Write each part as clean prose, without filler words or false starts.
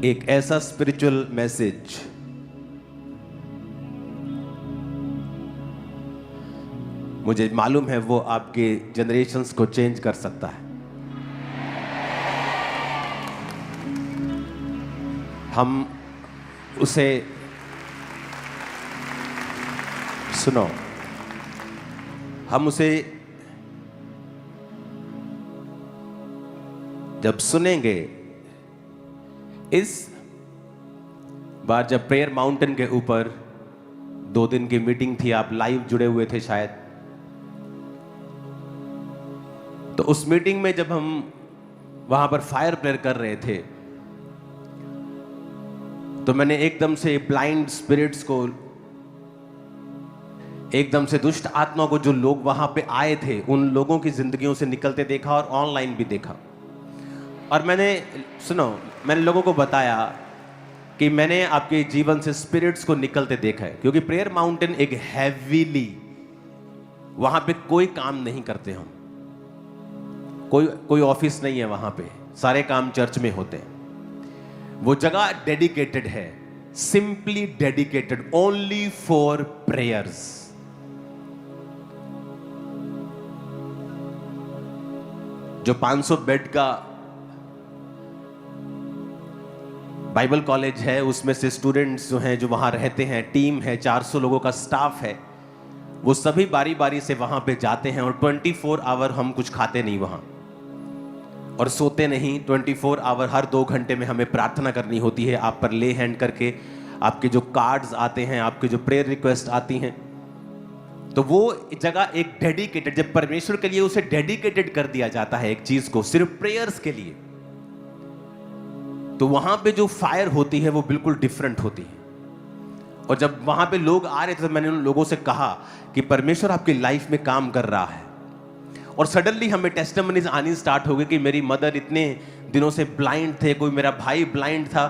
एक ऐसा spiritual message मुझे मालूम है वो आपके जनरेशंस को चेंज कर सकता है। हम उसे सुनो, हम उसे जब सुनेंगे, इस बार जब प्रेयर माउंटेन के ऊपर 2 दिन की मीटिंग थी, आप लाइव जुड़े हुए थे शायद, तो उस मीटिंग में जब हम वहां पर फायर प्रेयर कर रहे थे तो मैंने एकदम से ब्लाइंड स्पिरिट्स को, एकदम से दुष्ट आत्मा को, जो लोग वहां पे आए थे उन लोगों की जिंदगियों से निकलते देखा और ऑनलाइन भी देखा। और मैंने लोगों को बताया कि मैंने आपके जीवन से स्पिरिट्स को निकलते देखा है, क्योंकि प्रेयर माउंटेन एक हैवीली, वहां पे कोई काम नहीं करते हम, कोई ऑफिस नहीं है वहां पे, सारे काम चर्च में होते हैं। वो जगह डेडिकेटेड है, simply dedicated only for prayers. जो 500 बेड का बाइबल कॉलेज है, उसमें से स्टूडेंट्स जो हैं, जो वहां रहते हैं, टीम है, 400 लोगों का स्टाफ है, वो सभी बारी बारी से वहां पे जाते हैं और 24 आवर हम कुछ खाते नहीं वहां और सोते नहीं। 24 आवर हर 2 घंटे में हमें प्रार्थना करनी होती है। आप पर ले हैंड करके आपके जो कार्ड्स आते हैं, आपके जो प्रेयर रिक्वेस्ट आती हैं, तो वो जगह एक डेडिकेटेड, जब परमेश्वर के लिए उसे डेडिकेटेड कर दिया जाता है एक चीज को, सिर्फ प्रेयर्स के लिए, तो वहां पे जो फायर होती है वो बिल्कुल डिफरेंट होती है। और जब वहां पे लोग आ रहे थे तो मैंने उन लोगों से कहा कि परमेश्वर आपकी लाइफ में काम कर रहा है। और सडनली हमें टेस्टिमनीज आनी स्टार्ट हो गई कि मेरी मदर इतने दिनों से ब्लाइंड थे, कोई मेरा भाई ब्लाइंड था,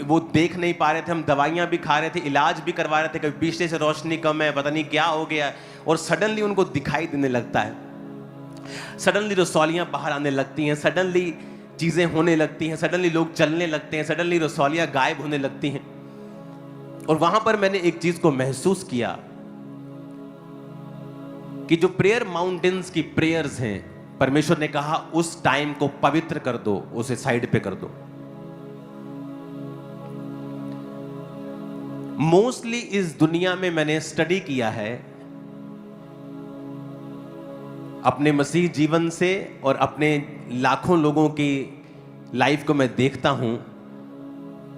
वो देख नहीं पा रहे थे, हम दवाइयां भी खा रहे थे, इलाज भी करवा रहे थे, कभी पीछे से रोशनी कम है, पता नहीं क्या हो गया, और सडनली उनको दिखाई देने लगता है, सडनली रसौलियां बाहर आने लगती हैं, सडनली चीजें होने लगती हैं, सडनली लोग चलने लगते हैं, सडनली रसौलियां गायब होने लगती हैं। और वहां पर मैंने एक चीज को महसूस किया कि जो प्रेयर माउंटेन्स की प्रेयर्स हैं, परमेश्वर ने कहा उस टाइम को पवित्र कर दो, उसे साइड पे कर दो। मोस्टली इस दुनिया में मैंने स्टडी किया है अपने मसीह जीवन से, और अपने लाखों लोगों की लाइफ को मैं देखता हूं,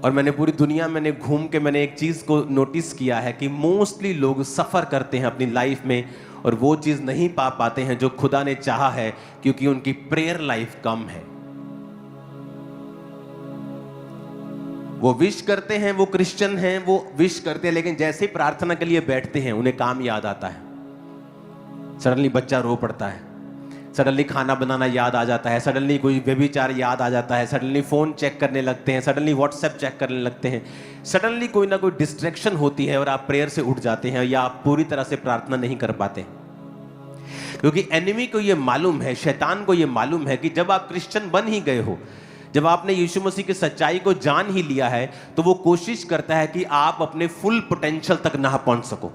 और मैंने पूरी दुनिया में घूम के मैंने एक चीज को नोटिस किया है कि मोस्टली लोग सफर करते हैं अपनी लाइफ में और वो चीज नहीं पा पाते हैं जो खुदा ने चाहा है, क्योंकि उनकी प्रेयर लाइफ कम है। वो विश करते हैं, वो क्रिश्चियन हैं, वो विश करते हैं, लेकिन जैसे ही प्रार्थना के लिए बैठते हैं उन्हें काम याद आता है, सडनली बच्चा रो पड़ता है, सडनली खाना बनाना याद आ जाता है, सडनली कोई व्यभिचार याद आ जाता है, सडनली फोन चेक करने लगते हैं, सडनली व्हाट्सएप चेक करने लगते हैं, सडनली कोई ना कोई डिस्ट्रैक्शन होती है और आप प्रेयर से उठ जाते हैं, या आप पूरी तरह से प्रार्थना नहीं कर पाते। क्योंकि एनिमी को ये मालूम है, शैतान को ये मालूम है कि जब आप क्रिश्चियन बन ही गए हो, जब आपने यीशु मसीह की सच्चाई को जान ही लिया है, तो वो कोशिश करता है कि आप अपने फुल पोटेंशियल तक ना पहुंच सको।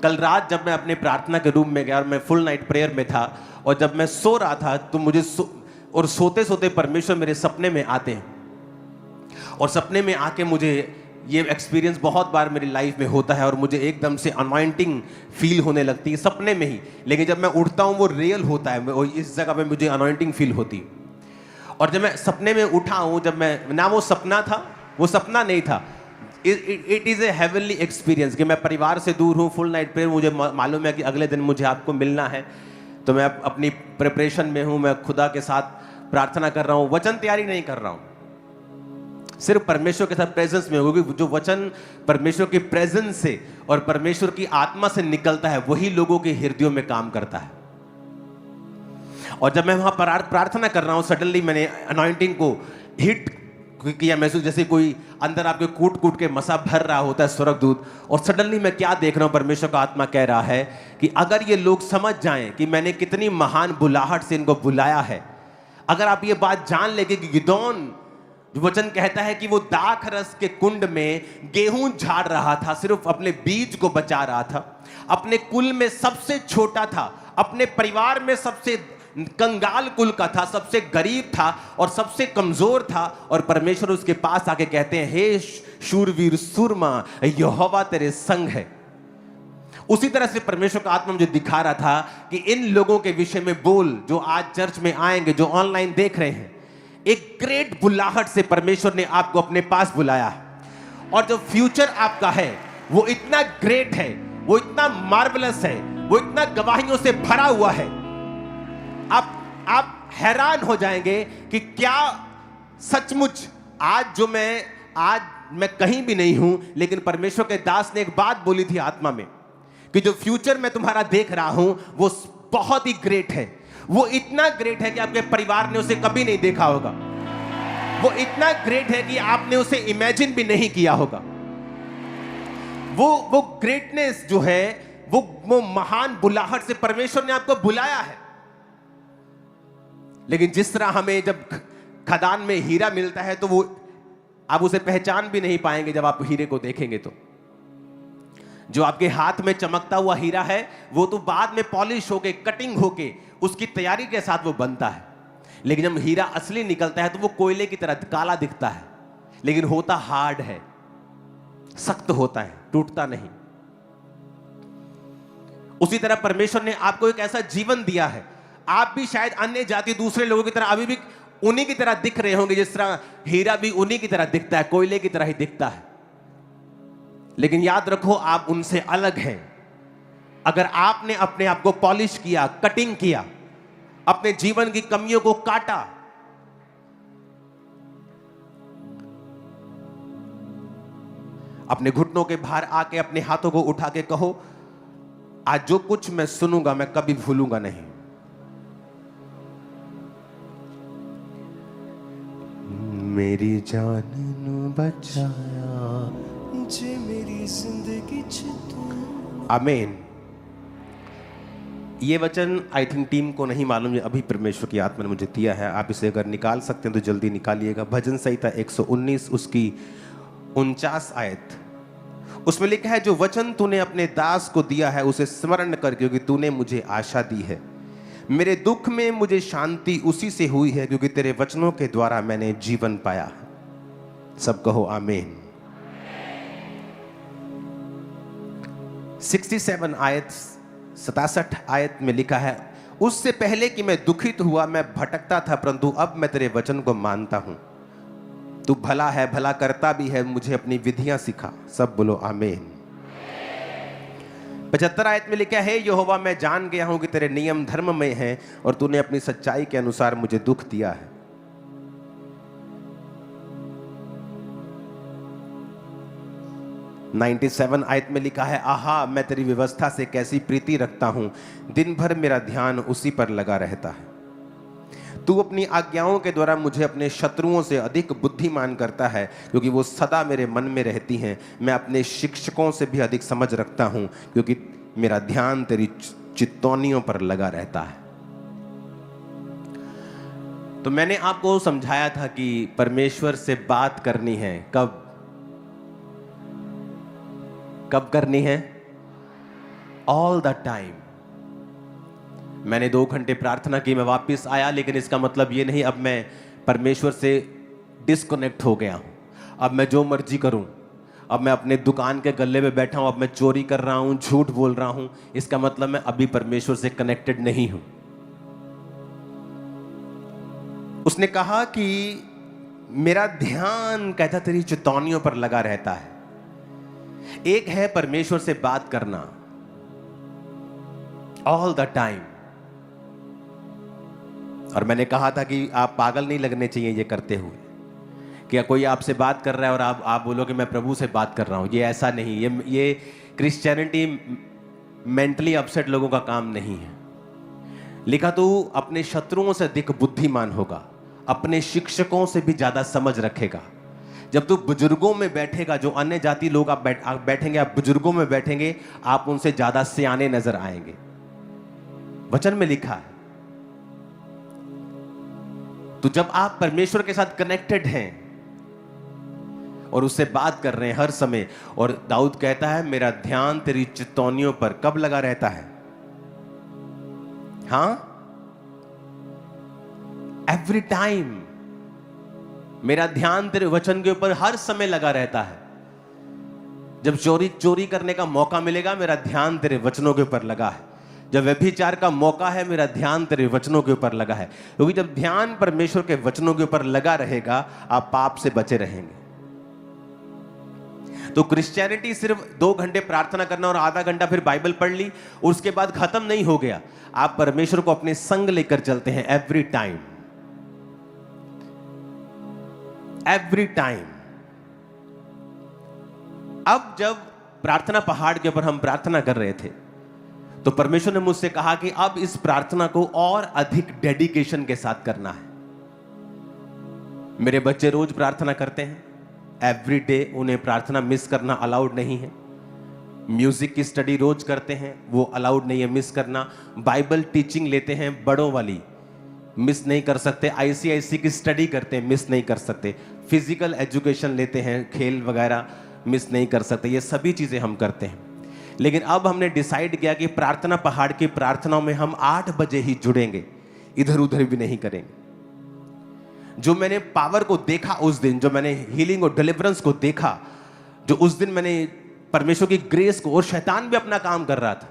कल रात जब मैं अपने प्रार्थना के रूम में गया और मैं फुल नाइट प्रेयर में था, और जब मैं सो रहा था तो मुझे और सोते सोते परमेश्वर मेरे सपने में आते हैं, और सपने में आके मुझे ये एक्सपीरियंस बहुत बार मेरी लाइफ में होता है, और मुझे एकदम से अनॉइंटिंग फील होने लगती है सपने में ही, लेकिन जब मैं उठता हूँ वो रियल होता है, और इस जगह पे मुझे अनॉइंटिंग फील होती है। और जब मैं सपने में उठा हूँ, जब मैं ना, वो सपना था, वो सपना नहीं था, it is a heavenly experience कि मैं परिवार से दूर हूँ, फुल नाइट प्रेयर, मुझे मालूम है कि अगले दिन मुझे आपको मिलना है, तो मैं अपनी प्रिपरेशन में हूँ, मैं खुदा के साथ प्रार्थना कर रहा हूँ, वचन तैयारी नहीं कर रहा हूँ, सिर्फ परमेश्वर के साथ प्रेजेंस में हूँ, क्योंकि जो वचन परमेश्वर की प्रेजेंस से और परमेश्वर की आत्मा से निकलता है वही लोगों के हृदयों में काम करता है। और जब मैं वहां प्रार्थना कर रहा हूँ, सडनली मैंने अनॉइंटिंग को हिट किया, महसूस जैसे कोई अंदर आपके कूट कूट के मसा भर रहा होता है स्वर्गदूत। और सडनली मैं क्या देख रहा हूं, परमेश्वर का आत्मा कह रहा है कि अगर ये लोग समझ जाएं कि मैंने कितनी महान बुलाहट से इनको बुलाया है, अगर आप ये बात जान लेंगे कि गिदोन वचन कहता है कि वो दाख रस के कुंड में गेहूं झाड़ रहा था, सिर्फ अपने बीज को बचा रहा था, अपने कुल में सबसे छोटा था, अपने परिवार में सबसे कंगाल कुल का था, सबसे गरीब था और सबसे कमजोर था। और परमेश्वर उसके पास आके कहते हैं, हे शूरवीर सूरमा, यहोवा तेरे संग है। उसी तरह से परमेश्वर का आत्मा मुझे दिखा रहा था कि इन लोगों के विषय में बोल, जो आज चर्च में आएंगे, जो ऑनलाइन देख रहे हैं। एक ग्रेट बुलाहट से परमेश्वर ने आपको अपने पास बुलाया है और जो फ्यूचर आपका है वो इतना ग्रेट है, वो इतना मार्वलस है, वो इतना गवाहियों से भरा हुआ है। आप हैरान हो जाएंगे कि क्या सचमुच आज मैं कहीं भी नहीं हूं, लेकिन परमेश्वर के दास ने एक बात बोली थी आत्मा में कि जो फ्यूचर मैं तुम्हारा देख रहा हूं वो बहुत ही ग्रेट है। वो इतना ग्रेट है कि आपके परिवार ने उसे कभी नहीं देखा होगा। वो इतना ग्रेट है कि आपने उसे इमेजिन भी नहीं किया होगा। वो ग्रेटनेस जो है, वो महान बुलाहट से परमेश्वर ने आपको बुलाया है। लेकिन जिस तरह हमें जब खदान में हीरा मिलता है तो वो आप उसे पहचान भी नहीं पाएंगे जब आप हीरे को देखेंगे। तो जो आपके हाथ में चमकता हुआ हीरा है वो तो बाद में पॉलिश होके, कटिंग होके, उसकी तैयारी के साथ वो बनता है। लेकिन जब हीरा असली निकलता है तो वो कोयले की तरह काला दिखता है, लेकिन होता हार्ड है, सख्त होता है, टूटता नहीं। उसी तरह परमेश्वर ने आपको एक ऐसा जीवन दिया है, आप भी शायद अन्य जाति दूसरे लोगों की तरह अभी भी उन्हीं की तरह दिख रहे होंगे, जिस तरह हीरा भी उन्हीं की तरह दिखता है, कोयले की तरह ही दिखता है। लेकिन याद रखो, आप उनसे अलग हैं। अगर आपने अपने आप को पॉलिश किया, कटिंग किया, अपने जीवन की कमियों को काटा, अपने घुटनों के बाहर आके अपने हाथों को उठा के कहो, आज जो कुछ मैं सुनूंगा मैं कभी भूलूंगा नहीं। मेरी जान नू बचाया जे मेरी जिंदगी तू। आमीन। ये वचन आई थिंक टीम को नहीं मालूम, ये अभी परमेश्वर की आत्मा ने मुझे दिया है। आप इसे अगर निकाल सकते हैं तो जल्दी निकालिएगा। भजन संहिता 119 उसकी 49 आयत, उसमें लिखा है, जो वचन तूने अपने दास को दिया है उसे स्मरण कर, क्योंकि तूने मुझे आशा दी है। मेरे दुख में मुझे शांति उसी से हुई है, क्योंकि तेरे वचनों के द्वारा मैंने जीवन पाया। सब कहो आमीन। 67 आयत 67 आयत में लिखा है, उससे पहले कि मैं दुखित हुआ मैं भटकता था, परंतु अब मैं तेरे वचन को मानता हूं। तू भला है, भला करता भी है, मुझे अपनी विधियां सिखा। सब बोलो आमीन। 75 आयत में लिखा है, यहोवा मैं जान गया हूं कि तेरे नियम धर्म में हैं और तूने अपनी सच्चाई के अनुसार मुझे दुख दिया है। 97 आयत में लिखा है, आहा मैं तेरी व्यवस्था से कैसी प्रीति रखता हूं, दिन भर मेरा ध्यान उसी पर लगा रहता है। तू अपनी आज्ञाओं के द्वारा मुझे अपने शत्रुओं से अधिक बुद्धिमान करता है, क्योंकि वो सदा मेरे मन में रहती हैं। मैं अपने शिक्षकों से भी अधिक समझ रखता हूं, क्योंकि मेरा ध्यान तेरी चितौनियों पर लगा रहता है। तो मैंने आपको समझाया था कि परमेश्वर से बात करनी है, कब करनी है? All the time. मैंने 2 घंटे प्रार्थना की, मैं वापस आया, लेकिन इसका मतलब ये नहीं अब मैं परमेश्वर से डिस्कनेक्ट हो गया हूं, अब मैं जो मर्जी करूं, अब मैं अपने दुकान के गल्ले में बैठा हूं, अब मैं चोरी कर रहा हूं, झूठ बोल रहा हूं। इसका मतलब मैं अभी परमेश्वर से कनेक्टेड नहीं हूं। उसने कहा कि मेरा ध्यान, कहता, तेरी चितौनियों पर लगा रहता है। एक है परमेश्वर से बात करना ऑल द टाइम, और मैंने कहा था कि आप पागल नहीं लगने चाहिए ये करते हुए। क्या कोई आपसे बात कर रहा है और आप बोलो कि मैं प्रभु से बात कर रहा हूं, ये ऐसा नहीं। ये क्रिश्चियनिटी मेंटली अपसेट लोगों का काम नहीं है। लिखा, तू अपने शत्रुओं से अधिक बुद्धिमान होगा, अपने शिक्षकों से भी ज्यादा समझ रखेगा। जब तू बुजुर्गों में बैठेगा, जो अन्य जाति लोग आप बैठेंगे, आप बुजुर्गों में बैठेंगे, आप उनसे ज्यादा सियाने नजर आएंगे। वचन में लिखा है। तो जब आप परमेश्वर के साथ कनेक्टेड हैं, और उससे बात कर रहे हैं हर समय। और दाऊद कहता है मेरा ध्यान तेरी चितौनियों पर कब लगा रहता है? हाँ, एवरी टाइम मेरा ध्यान तेरे वचन के ऊपर हर समय लगा रहता है। जब चोरी करने का मौका मिलेगा, मेरा ध्यान तेरे वचनों के ऊपर लगा है। जब व्यभिचार का मौका है, मेरा ध्यान तेरे वचनों के ऊपर लगा है। क्योंकि जब ध्यान परमेश्वर के वचनों के ऊपर लगा रहेगा, आप पाप से बचे रहेंगे। तो क्रिश्चियनिटी सिर्फ 2 घंटे प्रार्थना करना और आधा घंटा फिर बाइबल पढ़ ली, उसके बाद खत्म नहीं हो गया। आप परमेश्वर को अपने संग लेकर चलते हैं एवरी टाइम, एवरी टाइम। अब जब प्रार्थना पहाड़ के ऊपर हम प्रार्थना कर रहे थे, तो परमेश्वर ने मुझसे कहा कि अब इस प्रार्थना को और अधिक डेडिकेशन के साथ करना है। मेरे बच्चे रोज प्रार्थना करते हैं, एवरी डे, उन्हें प्रार्थना मिस करना अलाउड नहीं है। म्यूजिक की स्टडी रोज करते हैं, वो अलाउड नहीं है मिस करना। बाइबल टीचिंग लेते हैं बड़ों वाली, मिस नहीं कर सकते। आईसीआईसी की स्टडी करते हैं, मिस नहीं कर सकते। फिजिकल एजुकेशन लेते हैं, खेल वगैरह मिस नहीं कर सकते। ये सभी चीजें हम करते हैं। लेकिन अब हमने डिसाइड किया कि प्रार्थना पहाड़ की प्रार्थनाओं में हम 8 बजे ही जुड़ेंगे, इधर उधर भी नहीं करेंगे। जो मैंने पावर को देखा उस दिन, जो मैंने हीलिंग और डिलीवरेंस को देखा, जो उस दिन मैंने परमेश्वर की ग्रेस को, और शैतान भी अपना काम कर रहा था,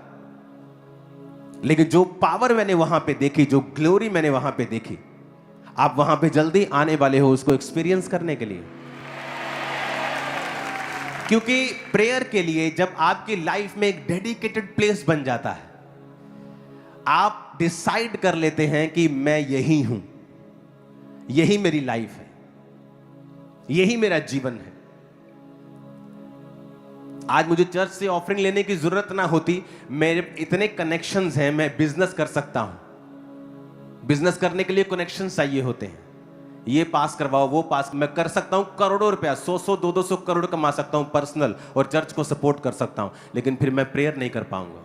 लेकिन जो पावर मैंने वहां पे देखी, जो ग्लोरी मैंने वहां पे देखी, आप वहां पे जल्दी आने वाले हो उसको एक्सपीरियंस करने के लिए। क्योंकि प्रेयर के लिए जब आपकी लाइफ में एक डेडिकेटेड प्लेस बन जाता है, आप डिसाइड कर लेते हैं कि मैं यही हूं, यही मेरी लाइफ है, यही मेरा जीवन है। आज मुझे चर्च से ऑफरिंग लेने की जरूरत ना होती, मेरे इतने कनेक्शंस हैं, मैं बिजनेस कर सकता हूं। बिजनेस करने के लिए कनेक्शंस चाहिए होते हैं, ये पास करवाओ, वो पास, मैं कर सकता हूं करोड़ों रुपया, 100 200 करोड़ कमा सकता हूं पर्सनल, और चर्च को सपोर्ट कर सकता हूं। लेकिन फिर मैं प्रेयर नहीं कर पाऊंगा।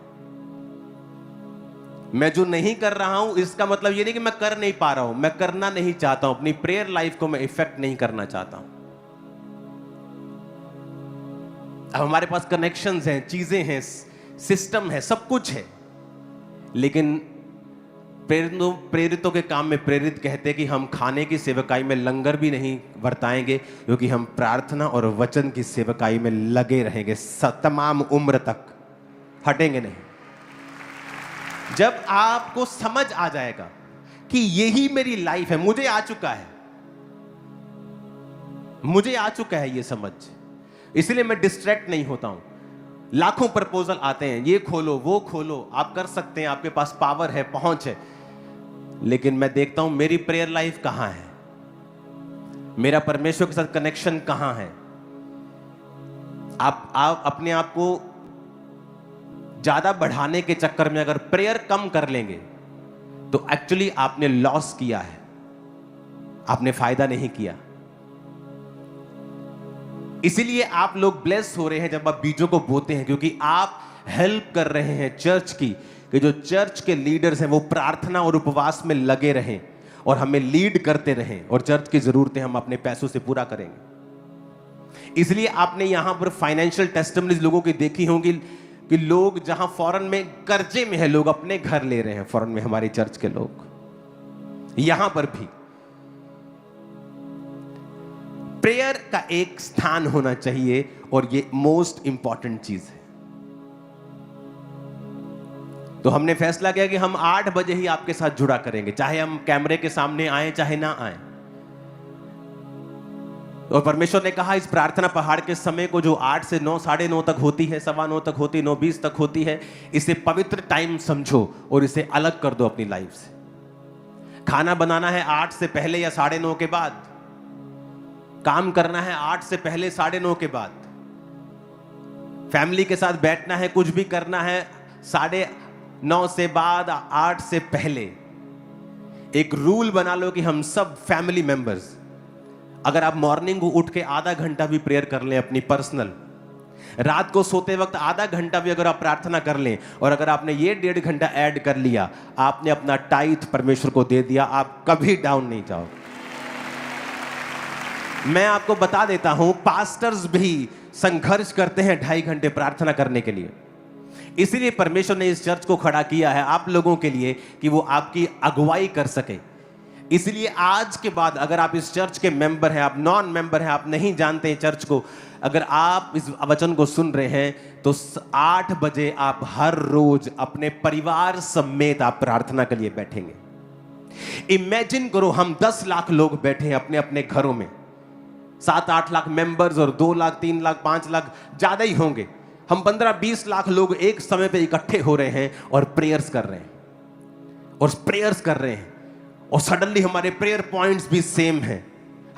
मैं जो नहीं कर रहा हूं, इसका मतलब ये नहीं कि मैं कर नहीं पा रहा हूं, मैं करना नहीं चाहता हूं। अपनी प्रेयर लाइफ को मैं इफेक्ट नहीं करना चाहता हूं। अब हमारे पास कनेक्शंस हैं, चीजें हैं, सिस्टम है, सब कुछ है, लेकिन प्रेरितों के काम में प्रेरित कहते हैं कि हम खाने की सेवकाई में लंगर भी नहीं बरताएंगे, क्योंकि हम प्रार्थना और वचन की सेवकाई में लगे रहेंगे तमाम उम्र तक, हटेंगे नहीं। जब आपको समझ आ जाएगा कि यही मेरी लाइफ है, मुझे आ चुका है, मुझे आ चुका है ये समझ, इसलिए मैं डिस्ट्रैक्ट नहीं होता हूं। लाखों प्रपोजल आते हैं, ये खोलो, वो खोलो, आप कर सकते हैं, आपके पास पावर है, पहुंच है, लेकिन मैं देखता हूं मेरी प्रेयर लाइफ कहां है, मेरा परमेश्वर के साथ कनेक्शन कहां है। आप अपने आप को ज्यादा बढ़ाने के चक्कर में अगर प्रेयर कम कर लेंगे, तो एक्चुअली आपने लॉस किया है, आपने फायदा नहीं किया। इसीलिए आप लोग ब्लेस हो रहे हैं जब आप बीजों को बोते हैं, क्योंकि आप हेल्प कर रहे हैं चर्च की, कि जो चर्च के लीडर्स हैं वो प्रार्थना और उपवास में लगे रहें और हमें लीड करते रहें, और चर्च की जरूरतें हम अपने पैसों से पूरा करेंगे। इसलिए आपने यहां पर फाइनेंशियल टेस्टिमनीज लोगों की देखी होंगी कि लोग जहां फॉरेन में कर्जे में है, लोग अपने घर ले रहे हैं फॉरेन में, हमारे चर्च के लोग। यहां पर भी प्रेयर का एक स्थान होना चाहिए, और ये मोस्ट इंपॉर्टेंट चीज है। तो हमने फैसला किया कि हम 8 बजे ही आपके साथ जुड़ा करेंगे, चाहे हम कैमरे के सामने आए चाहे ना आए। और परमेश्वर ने कहा इस प्रार्थना पहाड़ के समय को, जो 8 से 9, 9:30 तक होती है, 9:15 तक होती है, 9:20 तक होती है, इसे पवित्र टाइम समझो और इसे अलग कर दो अपनी लाइफ से। खाना बनाना है 8 से पहले या 9:30 के बाद, काम करना है 8 से पहले 9:30 के बाद, फैमिली के साथ बैठना है, कुछ भी करना है 9:30 से बाद, 8 से पहले। एक रूल बना लो कि हम सब फैमिली मेंबर्स, अगर आप मॉर्निंग को उठ के आधा घंटा भी प्रेयर कर लें अपनी पर्सनल, रात को सोते वक्त आधा घंटा भी अगर आप प्रार्थना कर लें, और अगर आपने ये 1.5 घंटा ऐड कर लिया, आपने अपना टाइथ परमेश्वर को दे दिया, आप कभी डाउन नहीं जाओगे। मैं आपको बता देता हूं, पास्टर्स भी संघर्ष करते हैं 2.5 घंटे प्रार्थना करने के लिए। इसीलिए परमेश्वर ने इस चर्च को खड़ा किया है आप लोगों के लिए कि वो आपकी अगुवाई कर सके। इसलिए आज के बाद अगर आप इस चर्च के मेंबर हैं, आप नॉन मेंबर हैं, आप नहीं जानते हैं चर्च को, अगर आप इस वचन को सुन रहे हैं तो 8 बजे आप हर रोज अपने परिवार समेत आप प्रार्थना के लिए बैठेंगे। इमेजिन करो हम 10 लाख लोग बैठे हैं अपने अपने घरों में, 7-8 लाख मेंबर्स और 2 लाख 3 लाख 5 लाख ज्यादा ही होंगे। हम 15-20 लाख लोग एक समय पे इकट्ठे हो रहे हैं और प्रेयर्स कर रहे हैं और सडनली हमारे प्रेयर पॉइंट्स भी सेम हैं,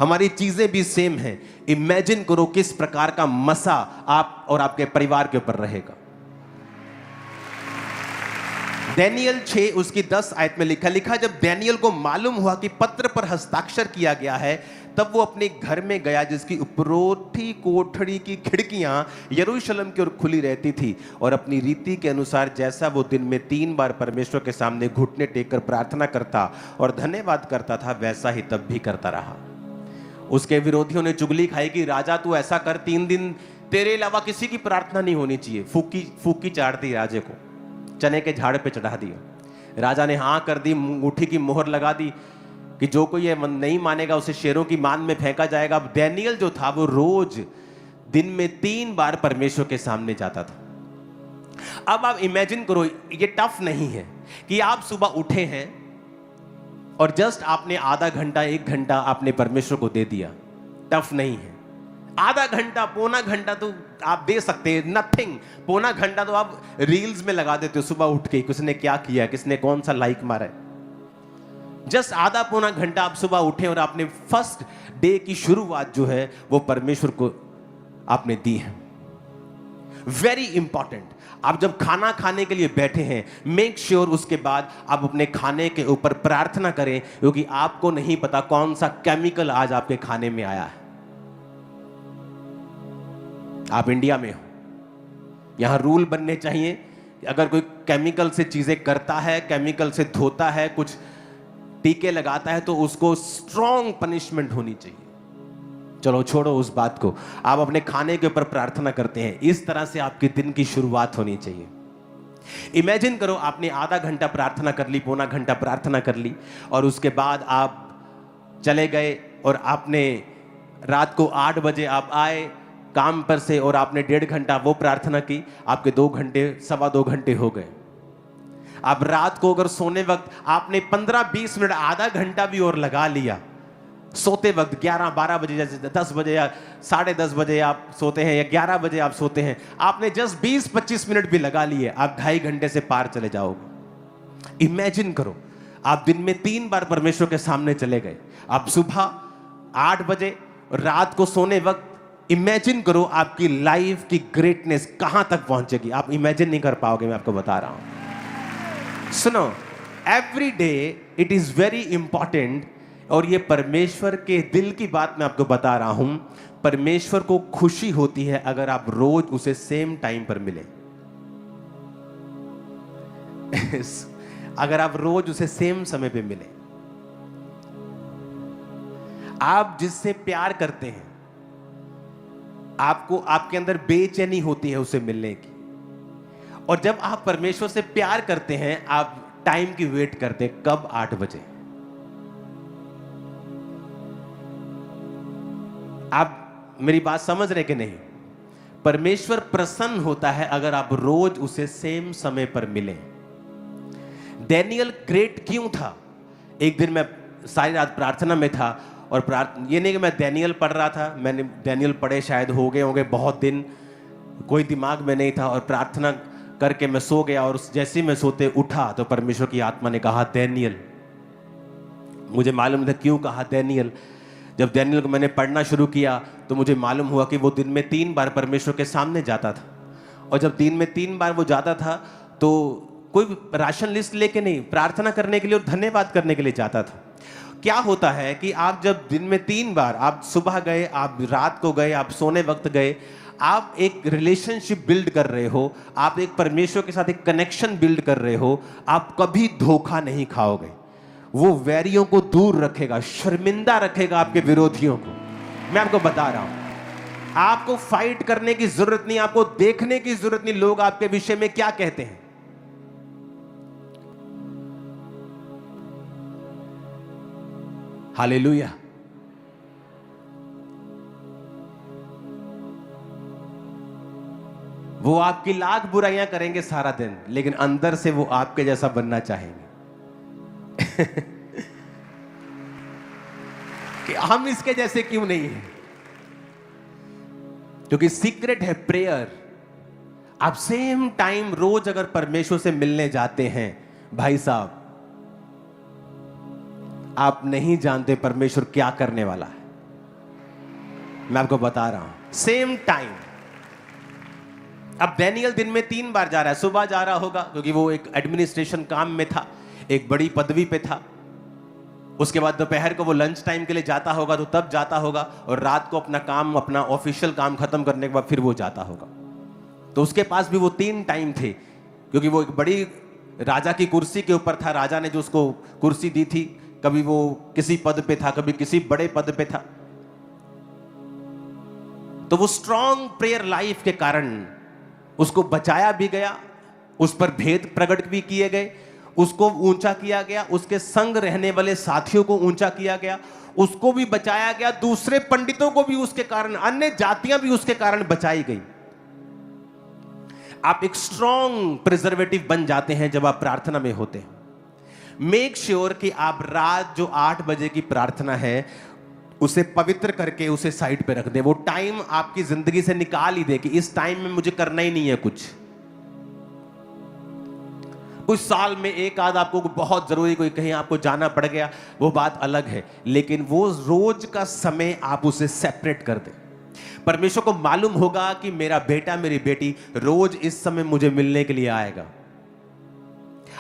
हमारी चीजें भी सेम हैं। इमेजिन करो किस प्रकार का मसा आप और आपके परिवार के ऊपर रहेगा। दानियेल 6 उसकी 10 आयत में लिखा जब दानियेल को मालूम हुआ कि पत्र पर हस्ताक्षर किया गया है, तब वो अपने घर में गया जिसकी उपरोठी कोठरी की खिड़कियां यरूशलेम की ओर खुली रहती थी, और अपनी रीति के अनुसार जैसा वो दिन में 3 बार परमेश्वर के सामने घुटने टेककर प्रार्थना करता और धन्यवाद करता था, वैसा ही तब भी करता रहा। उसके विरोधियों ने चुगली खाई कि राजा तू ऐसा कर, 3 दिन तेरे अलावा किसी की प्रार्थना नहीं होनी चाहिए। फूकी चाट दी राजे को, चने के झाड़ पे चढ़ा दिया। राजा ने हाँ कर दी, मुट्ठी की मोहर लगा दी कि जो कोई ये नहीं मानेगा उसे शेरों की मान में फेंका जाएगा। अब दानियेल जो था वो रोज दिन में 3 बार परमेश्वर के सामने जाता था। अब आप इमेजिन करो, ये टफ नहीं है कि आप सुबह उठे हैं और जस्ट आपने आधा घंटा 1 घंटा आपने परमेश्वर को दे दिया। टफ नहीं है। आधा घंटा पौना घंटा तो आप दे सकते हैं, नथिंग। पौना घंटा तो आप रील्स में लगा देते हो सुबह उठ के, किसने क्या किया, किसने कौन सा लाइक मारा है। जस्ट आधा पौना घंटा आप सुबह उठे और आपने फर्स्ट डे की शुरुआत जो है वो परमेश्वर को आपने दी है। Very important. आप जब खाना खाने के लिए बैठे हैं, मेक श्योर उसके बाद आप अपने खाने के ऊपर प्रार्थना करें, क्योंकि आपको नहीं पता कौन सा केमिकल आज आपके खाने में आया है। आप इंडिया में हो, यहां रूल बनने चाहिए, अगर कोई केमिकल से चीजें करता है, केमिकल से धोता है, कुछ टीके लगाता है, तो उसको स्ट्रॉन्ग पनिशमेंट होनी चाहिए। चलो छोड़ो उस बात को, आप अपने खाने के ऊपर प्रार्थना करते हैं। इस तरह से आपके दिन की शुरुआत होनी चाहिए। इमेजिन करो आपने आधा घंटा प्रार्थना कर ली, पौना घंटा प्रार्थना कर ली, और उसके बाद आप चले गए और आपने रात को 8 बजे आप आए काम पर से और आपने 1.5 घंटा वो प्रार्थना की। आपके 2 घंटे 2.25 घंटे हो गए। आप रात को अगर सोने वक्त आपने 15-20 मिनट आधा घंटा भी और लगा लिया, सोते वक्त 11-12 बजे, जैसे 10 बजे या 10:30 बजे आप सोते हैं या 11 बजे आप सोते हैं, आपने जस्ट 20-25 मिनट भी लगा लिए, आप 2.5 घंटे से पार चले जाओगे। इमेजिन करो आप दिन में 3 बार परमेश्वर के सामने चले गए। आप सुबह 8 बजे और रात को सोने वक्त, इमेजिन करो आपकी लाइफ की ग्रेटनेस कहां तक पहुंचेगी। आप इमेजिन नहीं कर पाओगे, मैं आपको बता रहा हूं। सुनो, every day it is very important, और ये परमेश्वर के दिल की बात मैं आपको बता रहा हूं। परमेश्वर को खुशी होती है अगर आप रोज उसे सेम टाइम पर मिले। अगर आप रोज उसे सेम समय पे मिले। आप जिससे प्यार करते हैं, आपको आपके अंदर बेचैनी होती है उसे मिलने की, और जब आप परमेश्वर से प्यार करते हैं आप टाइम की वेट करते हैं, कब 8 बजे। आप मेरी बात समझ रहे कि नहीं? परमेश्वर प्रसन्न होता है अगर आप रोज उसे सेम समय पर मिलें। दानियेल ग्रेट क्यों था? एक दिन मैं सारी रात प्रार्थना में था, और ये नहीं कि मैं दानियेल पढ़ रहा था, मैंने दानियेल पढ़े शायद हो गए होंगे बहुत दिन, कोई दिमाग में नहीं था, और प्रार्थना करके मैं सो गया, और जैसे मैं सोते उठा तो परमेश्वर की आत्मा ने कहा दानियेल। मुझे मालूम था क्यों कहा दानियेल। जब दानियेल को मैंने पढ़ना शुरू किया तो मुझे मालूम हुआ कि वो दिन में 3 बार परमेश्वर के सामने जाता था, और जब दिन में 3 बार वो जाता था तो कोई राशन लिस्ट लेके नहीं, प्रार्थना करने के लिए और धन्यवाद करने के लिए जाता था। क्या होता है कि आप जब दिन में 3 बार, आप सुबह गए, आप रात को गए, आप सोने वक्त गए, आप एक रिलेशनशिप बिल्ड कर रहे हो, आप एक परमेश्वर के साथ एक कनेक्शन बिल्ड कर रहे हो। आप कभी धोखा नहीं खाओगे। वो वैरियों को दूर रखेगा, शर्मिंदा रखेगा आपके विरोधियों को। मैं आपको बता रहा हूं, आपको फाइट करने की जरूरत नहीं, आपको देखने की जरूरत नहीं लोग आपके विषय में क्या कहते हैं। हालेलुया। वो आपकी लाख बुराइयां करेंगे सारा दिन, लेकिन अंदर से वो आपके जैसा बनना चाहेंगे। कि हम इसके जैसे क्यों नहीं हैं? क्योंकि सीक्रेट है प्रेयर। आप सेम टाइम रोज अगर परमेश्वर से मिलने जाते हैं, भाई साहब, आप नहीं जानते परमेश्वर क्या करने वाला है। मैं आपको बता रहा हूं, सेम टाइम। अब डैनियल दिन में 3 बार जा रहा है। सुबह जा रहा होगा क्योंकि वो एक एडमिनिस्ट्रेशन काम में था, एक बड़ी पदवी पे था। उसके बाद दोपहर को वो लंच टाइम के लिए जाता होगा, तो तब जाता होगा, और रात को अपना काम, अपना ऑफिशियल काम खत्म करने के बाद फिर वो जाता होगा। तो उसके पास भी वो 3 टाइम थे, क्योंकि वो एक बड़ी राजा की कुर्सी के ऊपर था। राजा ने जो उसको कुर्सी दी थी, कभी वो किसी पद पे था, कभी किसी बड़े पद पे था। तो वो स्ट्रॉन्ग प्रेयर लाइफ के कारण उसको बचाया भी गया, उस पर भेद प्रकट भी किए गए, उसको ऊंचा किया गया, उसके संग रहने वाले साथियों को ऊंचा किया गया, उसको भी बचाया गया, दूसरे पंडितों को भी उसके कारण, अन्य जातियां भी उसके कारण बचाई गई। आप एक स्ट्रॉन्ग प्रिजर्वेटिव बन जाते हैं जब आप प्रार्थना में होते हैं। मेक श्योर कि आप रात जो 8 बजे की प्रार्थना है उसे पवित्र करके उसे साइड पे रख दें। वो टाइम आपकी जिंदगी से निकाल ही दे कि इस टाइम में मुझे करना ही नहीं है कुछ साल में एक आध आपको बहुत जरूरी कोई कहीं आपको जाना पड़ गया, वो बात अलग है, लेकिन वो रोज का समय आप उसे सेपरेट कर दें। परमेश्वर को मालूम होगा कि मेरा बेटा मेरी बेटी रोज इस समय मुझे मिलने के लिए आएगा।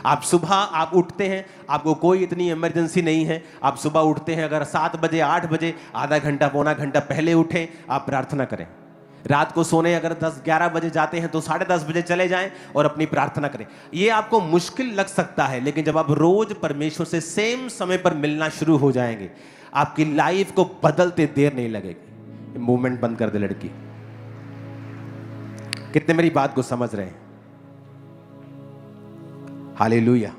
आप सुबह आप उठते हैं, आपको कोई इतनी इमरजेंसी नहीं है, आप सुबह उठते हैं, अगर 7 बजे 8 बजे आधा घंटा पौना घंटा पहले उठें, आप प्रार्थना करें। रात को सोने अगर 10-11 बजे जाते हैं तो 10:30 बजे चले जाएं और अपनी प्रार्थना करें। ये आपको मुश्किल लग सकता है, लेकिन जब आप रोज परमेश्वर से सेम समय पर मिलना शुरू हो जाएंगे, आपकी लाइफ को बदलते देर नहीं लगेगी। मूवमेंट बंद कर दे लड़की। कितने मेरी बात को समझ रहे हैं? हालेलुया।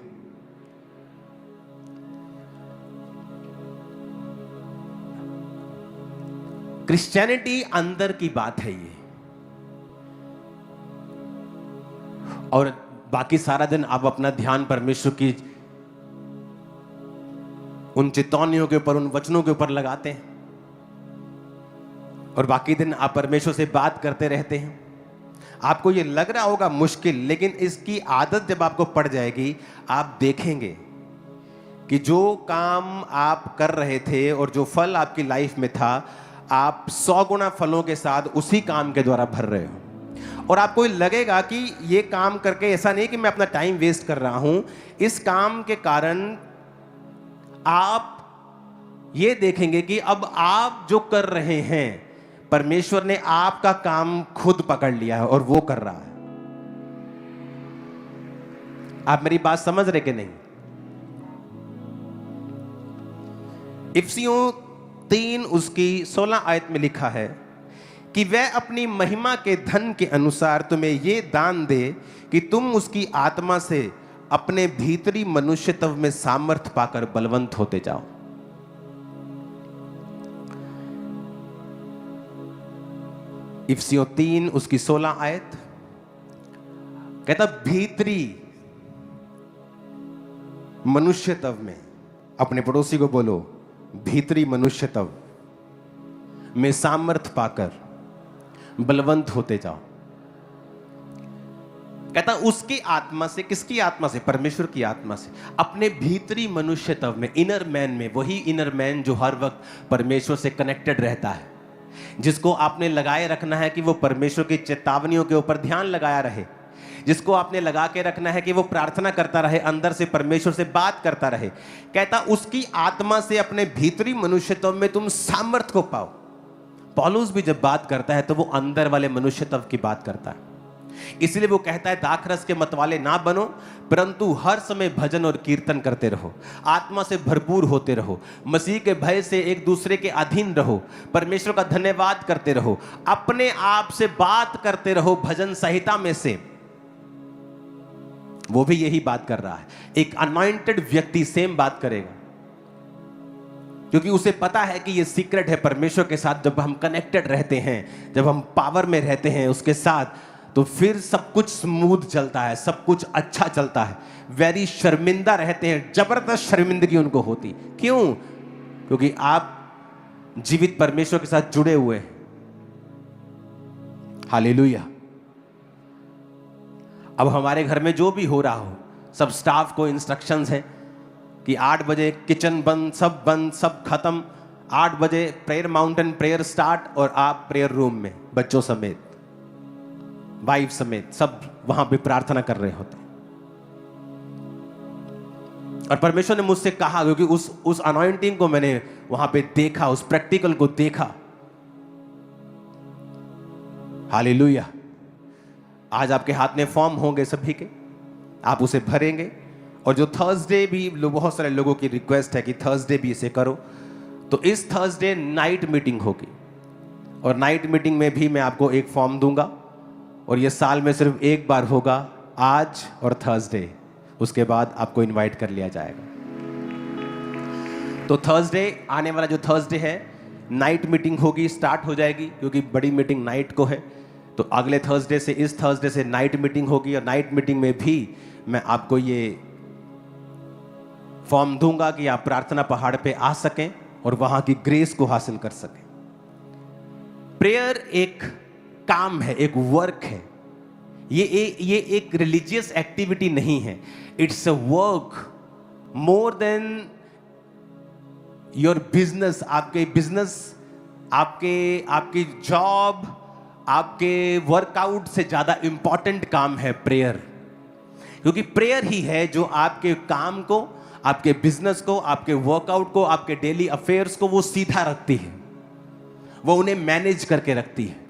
क्रिश्चियनिटी अंदर की बात है ये, और बाकी सारा दिन आप अपना ध्यान परमेश्वर की उन चेतावनियों के ऊपर, उन वचनों के ऊपर लगाते हैं, और बाकी दिन आप परमेश्वर से बात करते रहते हैं। आपको ये लग रहा होगा मुश्किल, लेकिन इसकी आदत जब आपको पड़ जाएगी, आप देखेंगे कि जो काम आप कर रहे थे और जो फल आपकी लाइफ में था, आप 100 गुना फलों के साथ उसी काम के द्वारा भर रहे हो। और आपको लगेगा कि ये काम करके ऐसा नहीं कि मैं अपना टाइम वेस्ट कर रहा हूं, इस काम के कारण आप ये देखेंगे कि अब आप जो कर रहे हैं, परमेश्वर ने आपका काम खुद पकड़ लिया है और वो कर रहा है। आप मेरी बात समझ रहे कि नहीं? इफिसियों 3 उसकी 16 आयत में लिखा है कि वह अपनी महिमा के धन के अनुसार तुम्हें ये दान दे कि तुम उसकी आत्मा से अपने भीतरी मनुष्यत्व में सामर्थ पाकर बलवंत होते जाओ। इफिसियों 3 उसकी 16 आयत कहता, भीतरी मनुष्यत्व में, अपने पड़ोसी को बोलो, भीतरी मनुष्यत्व में सामर्थ पाकर बलवंत होते जाओ। कहता उसकी आत्मा से, किसकी आत्मा से? परमेश्वर की आत्मा से, अपने भीतरी मनुष्यत्व में, इनर मैन में। वही इनर मैन जो हर वक्त परमेश्वर से कनेक्टेड रहता है, जिसको आपने लगाए रखना है कि वो परमेश्वर की चेतावनियों के ऊपर ध्यान लगाया रहे, जिसको आपने लगा के रखना है कि वो प्रार्थना करता रहे, अंदर से परमेश्वर से बात करता रहे। कहता उसकी आत्मा से अपने भीतरी मनुष्यत्व में तुम सामर्थ को पाओ। पौलुस भी जब बात करता है तो वो अंदर वाले मनुष्यत्व की बात करता है। इसलिए वो कहता है दाखरस के मतवाले ना बनो, परंतु हर समय भजन और कीर्तन करते रहो, आत्मा से भरपूर होते रहो, मसीह के भय से एक दूसरे के अधीन रहो, परमेश्वर का धन्यवाद करते रहो, अपने आप से बात करते रहो भजन संहिता में से। वो भी यही बात कर रहा है। एक अनॉइंटेड व्यक्ति सेम बात करेगा, क्योंकि उसे पता है कि ये सीक्रेट है परमेश्वर के साथ। जब हम कनेक्टेड रहते हैं, जब हम पावर में रहते हैं उसके साथ, तो फिर सब कुछ स्मूथ चलता है, सब कुछ अच्छा चलता है। वेरी शर्मिंदा रहते हैं, जबरदस्त शर्मिंदगी उनको होती। क्यों? क्योंकि आप जीवित परमेश्वर के साथ जुड़े हुए हैं। हालेलुया। अब हमारे घर में जो भी हो रहा हो, सब स्टाफ को इंस्ट्रक्शंस हैं कि 8 बजे किचन बंद, सब खत्म। 8 बजे प्रेयर माउंटेन प्रेयर स्टार्ट, और आप प्रेयर रूम में बच्चों समेत, वाइफ समेत सब वहां पे प्रार्थना कर रहे होते हैं। और परमेश्वर ने मुझसे कहा, क्योंकि उस अनॉइंटिंग को मैंने वहां पे देखा, उस प्रैक्टिकल को देखा। हालेलुया। आज आपके हाथ में फॉर्म होंगे सभी के, आप उसे भरेंगे। और जो थर्सडे भी, बहुत सारे लोगों की रिक्वेस्ट है कि थर्सडे भी इसे करो, तो इस थर्सडे नाइट मीटिंग होगी। और नाइट मीटिंग में भी मैं आपको एक फॉर्म दूंगा, और ये साल में सिर्फ एक बार होगा, आज और थर्सडे। उसके बाद आपको इनवाइट कर लिया जाएगा। तो थर्सडे, आने वाला जो थर्सडे है, नाइट मीटिंग होगी, स्टार्ट हो जाएगी, क्योंकि बड़ी मीटिंग नाइट को है। तो अगले थर्सडे से, इस थर्सडे से नाइट मीटिंग होगी। और नाइट मीटिंग में भी मैं आपको ये फॉर्म दूंगा कि आप प्रार्थना पहाड़ पे आ सकें और वहां की ग्रेस को हासिल कर सकें। प्रेयर एक काम है, एक वर्क है। ये एक रिलीजियस एक्टिविटी नहीं है। It's a work more than your business. आपके बिजनेस, आपकी जॉब, आपके वर्कआउट से ज्यादा इंपॉर्टेंट काम है प्रेयर। क्योंकि प्रेयर ही है जो आपके काम को, आपके बिजनेस को, आपके वर्कआउट को, आपके डेली अफेयर्स को वो सीधा रखती है, वो उन्हें मैनेज करके रखती है,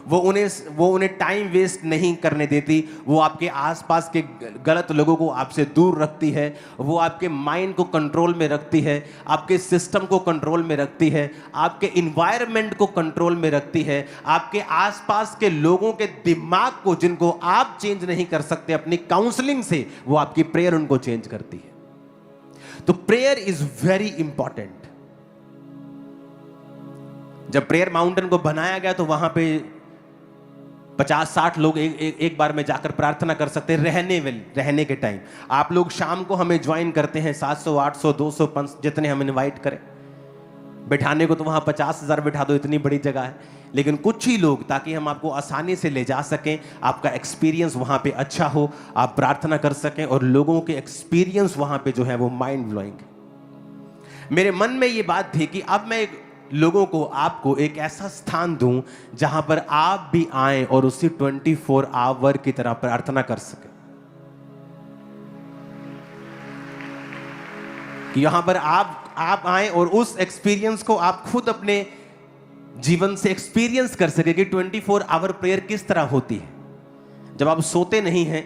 वो उन्हें टाइम वेस्ट नहीं करने देती, वो आपके आसपास के गलत लोगों को आपसे दूर रखती है, वो आपके माइंड को कंट्रोल में रखती है, आपके सिस्टम को कंट्रोल में रखती है, आपके इन्वायरमेंट को कंट्रोल में रखती है, आपके आसपास के लोगों के दिमाग को, जिनको आप चेंज नहीं कर सकते अपनी काउंसलिंग से, वो आपकी प्रेयर उनको चेंज करती है। तो प्रेयर इज वेरी इंपॉर्टेंट। जब प्रेयर माउंटेन को बनाया गया तो वहां पे 50-60 लोग एक बार में जाकर प्रार्थना कर सकते हैं रहने के टाइम। आप लोग शाम को हमें ज्वाइन करते हैं, 700, 800, 200, 500 जितने हम इनवाइट करें। बैठाने को तो वहां 50,000 बैठा दो, इतनी बड़ी जगह है। लेकिन कुछ ही लोग, ताकि हम आपको आसानी से ले जा सकें, आपका एक्सपीरियंस वहां पे अच्छा हो, आप प्रार्थना कर सकें, और लोगों के एक्सपीरियंस वहां पे जो है वो माइंड ब्लोइंग। मेरे मन में ये बात थी कि अब मैं लोगों को, आपको एक ऐसा स्थान दूं जहां पर आप भी आए और उसी 24 आवर की तरह प्रार्थना कर सके। कि यहां पर आप आए और उस एक्सपीरियंस को आप खुद अपने जीवन से एक्सपीरियंस कर सके कि 24 आवर प्रेयर किस तरह होती है। जब आप सोते नहीं हैं,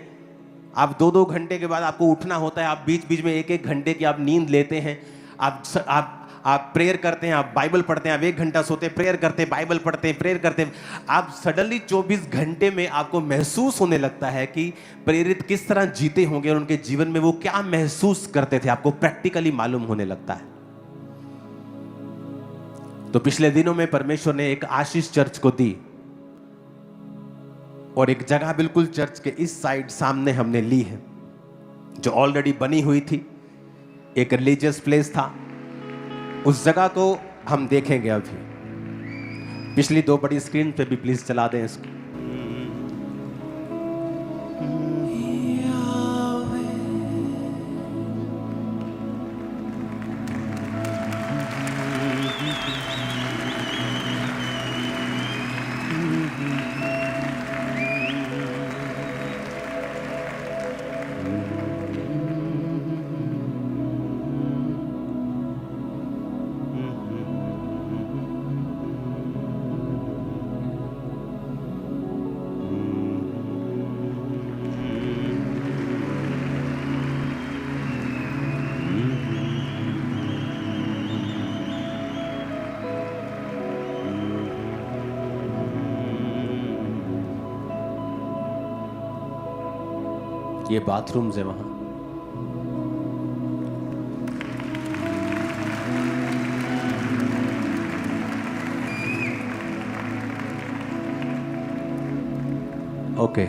आप 2-2 घंटे के बाद आपको उठना होता है, आप बीच बीच में 1-1 घंटे की आप नींद लेते हैं, आप प्रेयर करते हैं, आप बाइबल पढ़ते हैं, आप 1 घंटा सोते हैं, प्रेयर करते हैं, बाइबल पढ़ते हैं, प्रेयर करते हैं। आप सडनली 24 घंटे में आपको महसूस होने लगता है कि प्रेरित किस तरह जीते होंगे और उनके जीवन में वो क्या महसूस करते थे, आपको प्रैक्टिकली मालूम होने लगता है। तो पिछले दिनों में परमेश्वर ने एक आशीष चर्च को दी, और एक जगह बिल्कुल चर्च के इस साइड सामने हमने ली है, जो ऑलरेडी बनी हुई थी, एक रिलीजियस प्लेस था। उस जगह को हम देखेंगे अभी। पिछली 2 बड़ी स्क्रीन पे भी प्लीज चला दें इसको। ये बाथरूम्स है वहां। ओके,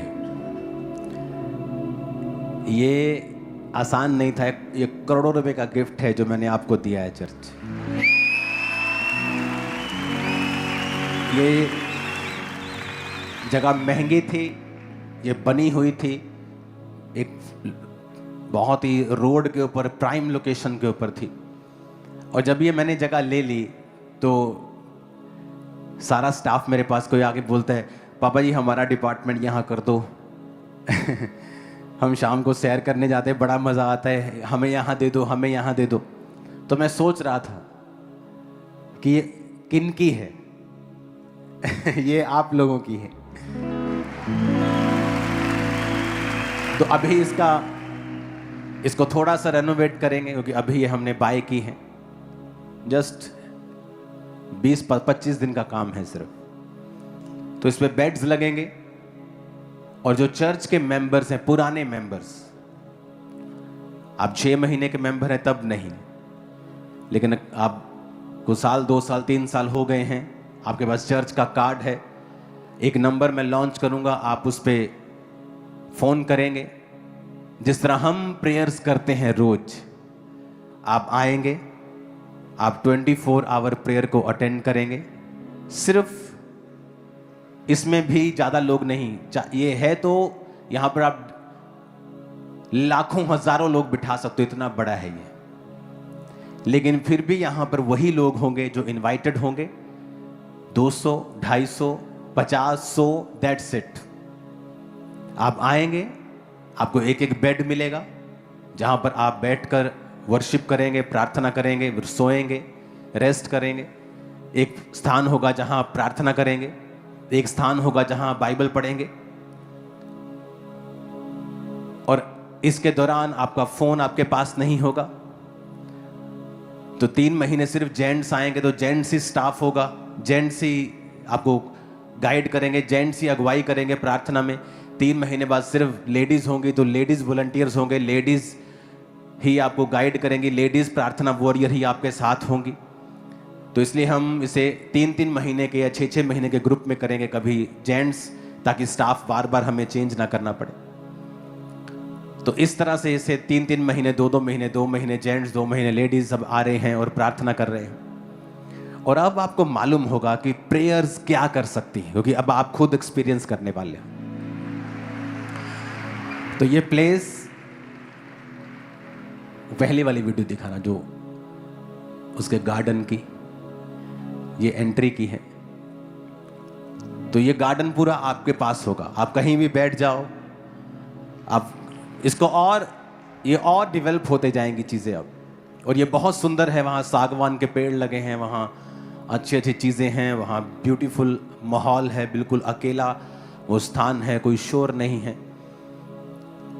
ये आसान नहीं था, ये करोड़ों रुपए का गिफ्ट है जो मैंने आपको दिया है चर्च। ये जगह महंगी थी, ये बनी हुई थी एक बहुत ही रोड के ऊपर, प्राइम लोकेशन के ऊपर थी। और जब ये मैंने जगह ले ली तो सारा स्टाफ मेरे पास कोई आके बोलता है, पापा जी हमारा डिपार्टमेंट यहाँ कर दो हम शाम को सैर करने जाते हैं, बड़ा मज़ा आता है, हमें यहाँ दे दो, हमें यहाँ दे दो। तो मैं सोच रहा था कि ये किन की है ये आप लोगों की है। तो अभी इसको थोड़ा सा रेनोवेट करेंगे, क्योंकि अभी ये हमने बाय की है। जस्ट 20-25 दिन का काम है सिर्फ। तो इस पे बेड्स लगेंगे और जो चर्च के मेंबर्स हैं, पुराने मेंबर्स, आप 6 महीने के मेंबर हैं तब नहीं, लेकिन आपको साल, 2 साल, 3 साल हो गए हैं, आपके पास चर्च का कार्ड है, एक नंबर मैं लॉन्च करूंगा, आप उस पर फोन करेंगे। जिस तरह हम प्रेयर्स करते हैं रोज, आप आएंगे, आप 24 आवर प्रेयर को अटेंड करेंगे। सिर्फ इसमें भी ज़्यादा लोग नहीं, ये है तो यहाँ पर आप लाखों हजारों लोग बिठा सकते हो, इतना बड़ा है ये। लेकिन फिर भी यहाँ पर वही लोग होंगे जो इनवाइटेड होंगे, 200, 250, 50, 100, दैट्स इट। आप आएंगे, आपको एक एक बेड मिलेगा जहाँ पर आप बैठकर वर्शिप करेंगे, प्रार्थना करेंगे, फिर सोएंगे, रेस्ट करेंगे। एक स्थान होगा जहाँ आप प्रार्थना करेंगे, एक स्थान होगा जहां आप बाइबल पढ़ेंगे। और इसके दौरान आपका फोन आपके पास नहीं होगा। तो 3 महीने सिर्फ जेंट्स आएंगे, तो जेंट्स ही स्टाफ होगा, जेंट्स ही आपको गाइड करेंगे, जेंट्स ही अगुवाई करेंगे प्रार्थना में। 3 महीने बाद सिर्फ लेडीज होंगी, तो लेडीज वॉलंटियर्स होंगे, लेडीज ही आपको गाइड करेंगी, लेडीज प्रार्थना वॉरियर ही आपके साथ होंगी। तो इसलिए हम इसे 3-3 महीने के या 6-6 महीने के ग्रुप में करेंगे, कभी जेंट्स, ताकि स्टाफ बार बार हमें चेंज ना करना पड़े। तो इस तरह से इसे 3-3 महीने, 2-2 महीने, 2 महीने जेंट्स, 2 महीने लेडीज सब आ रहे हैं और प्रार्थना कर रहे हैं। और अब आपको मालूम होगा कि प्रेयर्स क्या कर सकती है, क्योंकि अब आप खुद एक्सपीरियंस करने वाले हैं। तो ये प्लेस, पहली वाली वीडियो दिखाना जो उसके गार्डन की, ये एंट्री की है। तो ये गार्डन पूरा आपके पास होगा, आप कहीं भी बैठ जाओ, आप इसको ये और डेवलप होते जाएंगी चीज़ें अब। और ये बहुत सुंदर है, वहाँ सागवान के पेड़ लगे हैं, वहाँ अच्छी अच्छी चीज़ें हैं, वहाँ ब्यूटीफुल माहौल है, बिल्कुल अकेला वो स्थान है, कोई शोर नहीं है।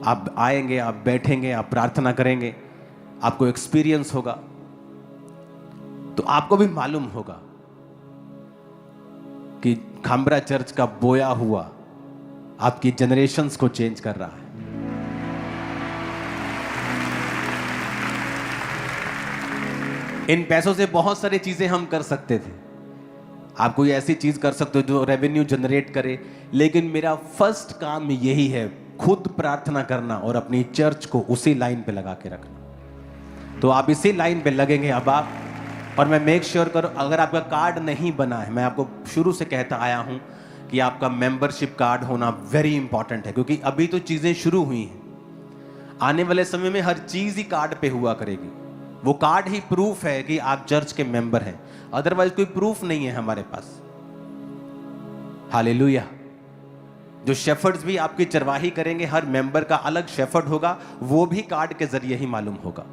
आप आएंगे, आप बैठेंगे, आप प्रार्थना करेंगे, आपको एक्सपीरियंस होगा। तो आपको भी मालूम होगा कि खामरा चर्च का बोया हुआ आपकी जनरेशंस को चेंज कर रहा है। इन पैसों से बहुत सारी चीजें हम कर सकते थे, आप कोई ऐसी चीज कर सकते हो जो रेवेन्यू जनरेट करे, लेकिन मेरा फर्स्ट काम यही है, खुद प्रार्थना करना और अपनी चर्च को उसी लाइन पे लगा के रखना। तो आप इसी लाइन पे लगेंगे अब आप, और मैं मेक श्योर करो, अगर आपका कार्ड नहीं बना है, मैं आपको शुरू से कहता आया हूं कि आपका मेंबरशिप कार्ड होना वेरी इंपॉर्टेंट है, क्योंकि अभी तो चीजें शुरू हुई हैं। आने वाले समय में हर चीज ही कार्ड पे हुआ करेगी। वो कार्ड ही प्रूफ है कि आप चर्च के मेंबर हैं, अदरवाइज कोई प्रूफ नहीं है हमारे पास। हालेलुया। जो शेफर्ड्स भी आपकी चरवाही करेंगे, हर मेंबर का अलग शेफर्ड होगा, वो भी कार्ड के जरिए ही मालूम होगा।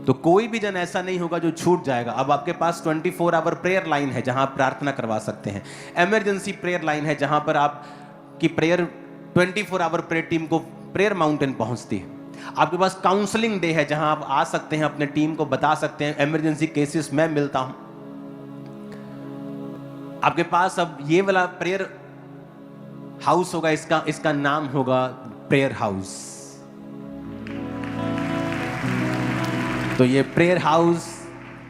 तो कोई भी जन ऐसा नहीं होगा जो छूट जाएगा। अब आपके पास 24 आवर प्रेयर लाइन है जहां आप प्रार्थना करवा सकते हैं, इमरजेंसी प्रेयर लाइन है जहां पर आपकी प्रेयर 24 आवर प्रेयर टीम को प्रेयर माउंटेन पहुंचती है। आपके पास काउंसलिंग डे है जहां आप आ सकते हैं, अपने टीम को बता सकते हैं इमरजेंसी केसेस में मिलता हूं। आपके पास अब ये वाला प्रेयर हाउस होगा, इसका नाम होगा प्रेयर हाउस। तो ये प्रेयर हाउस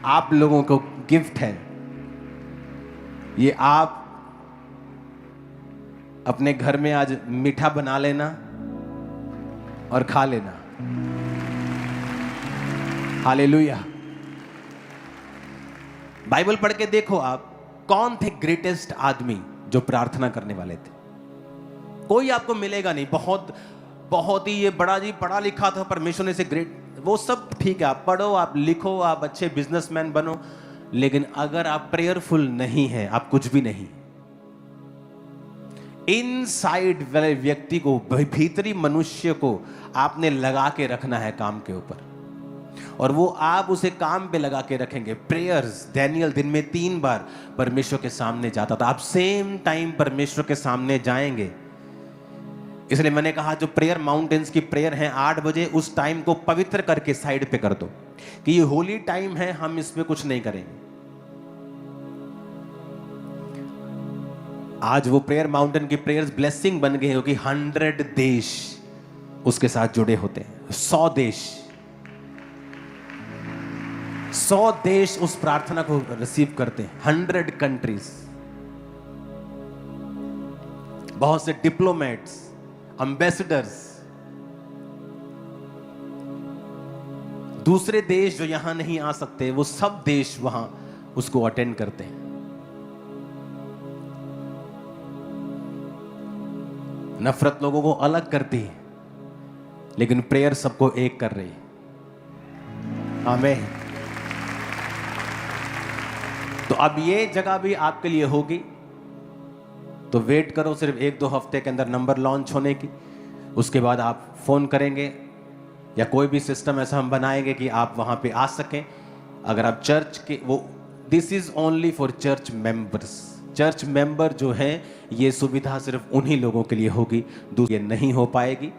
आप लोगों को गिफ्ट है। ये आप अपने घर में आज मीठा बना लेना और खा लेना। हालेलुया। बाइबल पढ़ के देखो आप, कौन थे ग्रेटेस्ट आदमी जो प्रार्थना करने वाले थे? कोई आपको मिलेगा नहीं बहुत ही ये बड़ा जी पढ़ा लिखा था, परमेश्वर ने से ग्रेट, वो सब ठीक है, आप पढ़ो, आप लिखो, आप अच्छे बिजनेसमैन बनो, लेकिन अगर आप प्रेयरफुल नहीं हैं, आप कुछ भी नहीं। इनसाइड वाले व्यक्ति को, भीतरी मनुष्य को आपने लगा के रखना है काम के ऊपर, और वो आप उसे काम पे लगा के रखेंगे। प्रेयर्स, डैनियल दिन में 3 बार परमेश्वर के सामने जाता था। आप सेम टाइम परमेश्वर के सामने जाएंगे। इसलिए मैंने कहा जो प्रेयर माउंटेन्स की प्रेयर है 8 बजे, उस टाइम को पवित्र करके साइड पे कर दो कि ये होली टाइम है, हम इसमें कुछ नहीं करेंगे। आज वो प्रेयर माउंटेन की प्रेयर्स ब्लेसिंग बन गई, क्योंकि 100 देश उसके साथ जुड़े होते हैं। 100 देश उस प्रार्थना को रिसीव करते हैं। 100 कंट्रीज, बहुत से डिप्लोमेट्स, एम्बेसडर्स, दूसरे देश जो यहां नहीं आ सकते, वो सब देश वहां उसको अटेंड करते हैं। नफरत लोगों को अलग करती है, लेकिन प्रेयर सबको एक कर रही है। आमीन। तो अब ये जगह भी आपके लिए होगी, तो वेट करो सिर्फ 1-2 हफ्ते के अंदर नंबर लॉन्च होने की। उसके बाद आप फोन करेंगे या कोई भी सिस्टम ऐसा हम बनाएंगे कि आप वहां पे आ सकें। अगर आप चर्च के, वो this is only for church members. Church member जो है, ये सुविधा सिर्फ उन्हीं लोगों के लिए होगी, दूसरी नहीं हो पाएगी।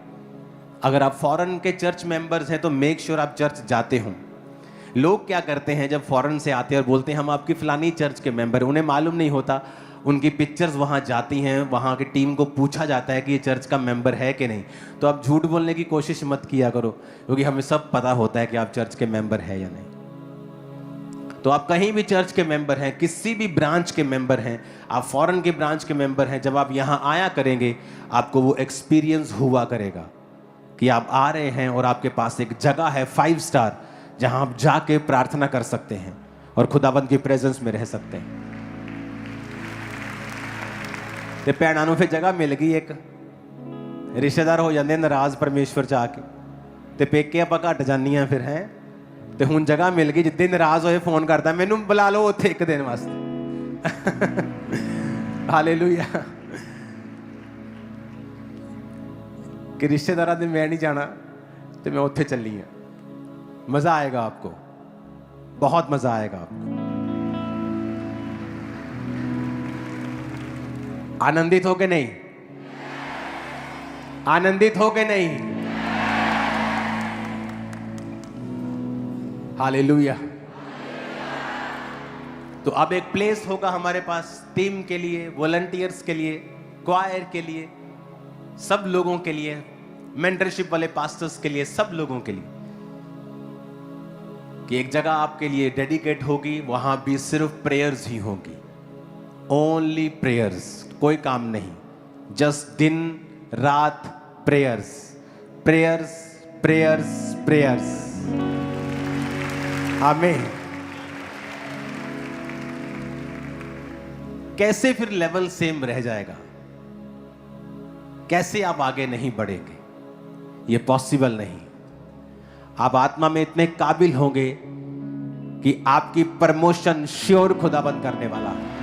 अगर आप फॉरेन के चर्च मेंबर्स हैं तो मेक श्योर आप चर्च जाते हो। लोग क्या करते हैं, जब फॉरेन से आते हैं और बोलते हैं हम आपकी फलानी चर्च के मेंबर, उन्हें मालूम नहीं होता, उनकी पिक्चर्स वहाँ जाती हैं, वहाँ की टीम को पूछा जाता है कि ये चर्च का मेंबर है कि नहीं। तो आप झूठ बोलने की कोशिश मत किया करो, क्योंकि हमें सब पता होता है कि आप चर्च के मेंबर है या नहीं। तो आप कहीं भी चर्च के मेंबर हैं, किसी भी ब्रांच के मेंबर हैं, आप फॉरेन के ब्रांच के मेंबर हैं, जब आप यहाँ आया करेंगे आपको वो एक्सपीरियंस हुआ करेगा कि आप आ रहे हैं और आपके पास एक जगह है 5 स्टार, जहाँ आप जाके प्रार्थना कर सकते हैं और खुदाबंद की प्रेजेंस में रह सकते हैं। ते भैणों नूं फिर जगह मिल गई, एक रिश्तेदार हो जाते नाराज परमेश्वर च आके, ते पेके आपां घट जानियां फिर हैं, ते हुण जगह मिल गई। जिद्दे नाराज होए फोन करता, मैनू बुला लो उत्थे एक दिन वास्ते। हालेलुया। कि रिश्तेदारां दे मैं नहीं जाना, ते मैं उत्थे चली हाँ। मजा आएगा आपको, बहुत मजा आएगा आपको। आनंदित हो के नहीं? आनंदित हो के नहीं? हालेलुया। तो अब एक प्लेस होगा हमारे पास टीम के लिए, वॉलंटियर्स के लिए, क्वायर के लिए, सब लोगों के लिए, मेंटरशिप वाले पास्टर्स के लिए, सब लोगों के लिए, कि एक जगह आपके लिए डेडिकेट होगी। वहां भी सिर्फ प्रेयर्स ही होगी, ओनली प्रेयर्स, कोई काम नहीं, जस्ट दिन रात प्रेयर्स, प्रेयर्स, प्रेयर्स, प्रेयर्स। आमीन। कैसे फिर लेवल सेम रह जाएगा? कैसे आप आगे नहीं बढ़ेंगे? ये पॉसिबल नहीं। आप आत्मा में इतने काबिल होंगे कि आपकी प्रमोशन श्योर खुदाबंद करने वाला है।